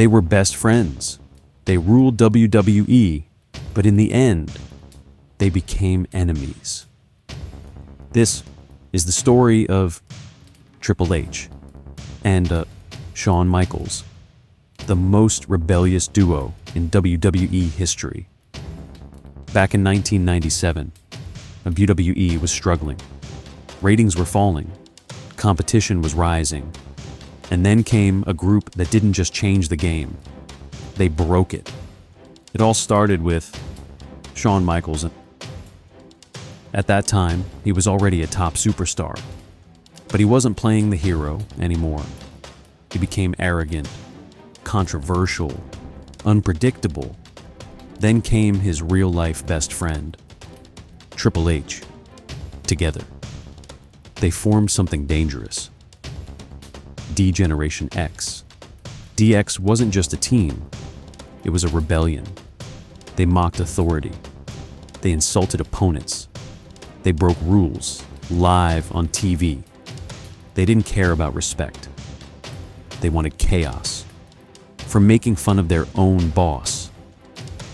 They were best friends. They ruled WWE, but in the end, they became enemies. This is the story of Triple H and Shawn Michaels, the most rebellious duo in WWE history. Back in 1997, WWE was struggling. Ratings were falling, competition was rising, and then came a group that didn't just change the game, they broke it. It all started with Shawn Michaels. At that time, he was already a top superstar, but he wasn't playing the hero anymore. He became arrogant, controversial, unpredictable. Then came his real-life best friend, Triple H. Together, they formed something dangerous. D-Generation X. DX wasn't just a team, it was a rebellion. They mocked authority. They insulted opponents. They broke rules, live on TV. They didn't care about respect. They wanted chaos. From making fun of their own boss,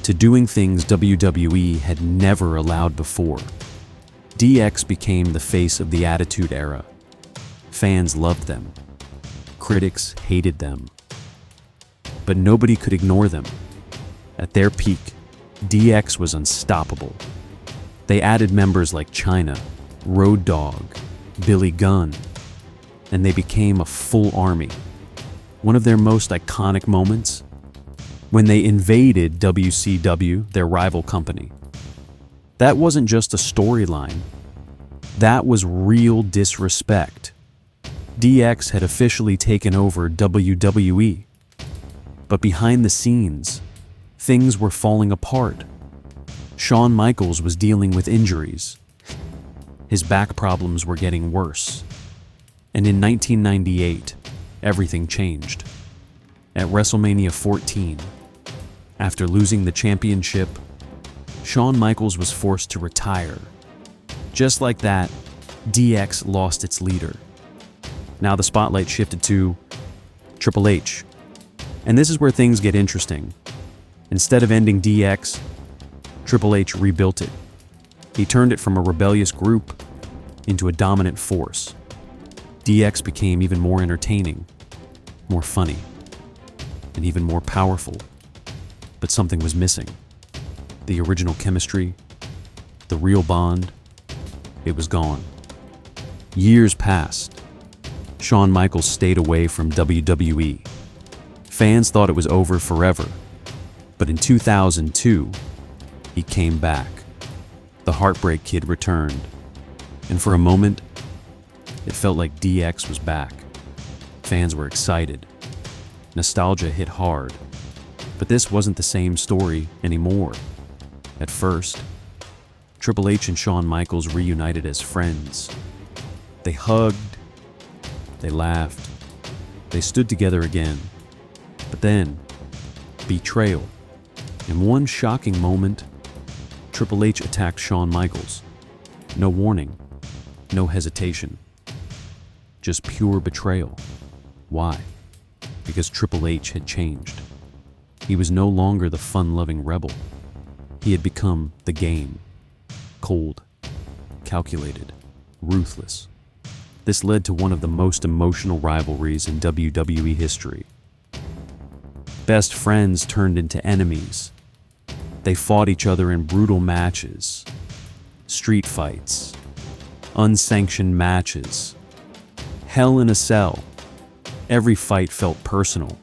to doing things WWE had never allowed before. DX became the face of the Attitude Era. Fans loved them. Critics hated them. But nobody could ignore them. At their peak, DX was unstoppable. They added members like Chyna, Road Dogg, Billy Gunn, and they became a full army. One of their most iconic moments? When they invaded WCW, their rival company. That wasn't just a storyline. That was real disrespect. DX had officially taken over WWE. But behind the scenes, things were falling apart. Shawn Michaels was dealing with injuries. His back problems were getting worse. And in 1998, everything changed. At WrestleMania 14, after losing the championship, Shawn Michaels was forced to retire. Just like that, DX lost its leader. Now the spotlight shifted to Triple H. And this is where things get interesting. Instead of ending DX, Triple H rebuilt it. He turned it from a rebellious group into a dominant force. DX became even more entertaining, more funny, and even more powerful. But something was missing. The original chemistry, the real bond, it was gone. Years passed. Shawn Michaels stayed away from WWE. Fans thought it was over forever. But in 2002, he came back. The Heartbreak Kid returned. And for a moment, it felt like DX was back. Fans were excited. Nostalgia hit hard. But this wasn't the same story anymore. At first, Triple H and Shawn Michaels reunited as friends. They hugged, they laughed, they stood together again. But then, betrayal. In one shocking moment, Triple H attacked Shawn Michaels. No warning, no hesitation. Just pure betrayal. Why? Because Triple H had changed. He was no longer the fun-loving rebel. He had become the game. Cold, calculated, ruthless. This led to one of the most emotional rivalries in WWE history. Best friends turned into enemies. They fought each other in brutal matches, street fights, unsanctioned matches, Hell in a Cell. Every fight felt personal.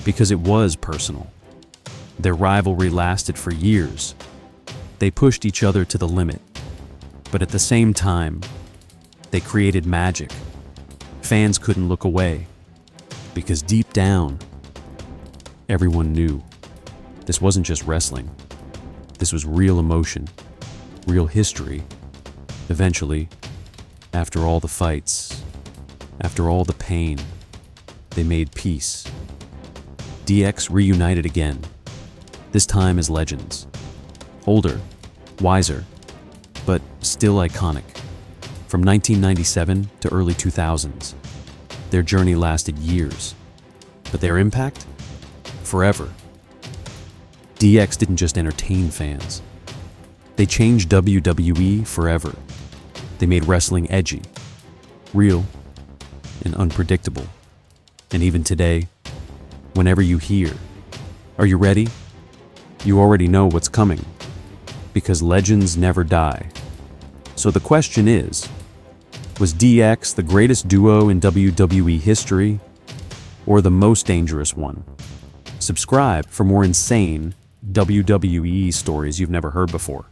Because it was personal. Their rivalry lasted for years. They pushed each other to the limit. But at the same time, they created magic. Fans couldn't look away. Because deep down, everyone knew. This wasn't just wrestling. This was real emotion, real history. Eventually, after all the fights, after all the pain, they made peace. DX reunited again, this time as legends. Older, wiser, but still iconic. From 1997 to early 2000s, their journey lasted years. But their impact? forever. DX didn't just entertain fans. They changed WWE forever. They made wrestling edgy, real, and unpredictable. And even today, whenever you hear, "Are you ready?" you already know what's coming, because legends never die. So the question is, was DX the greatest duo in WWE history, or the most dangerous one? Subscribe for more insane WWE stories you've never heard before.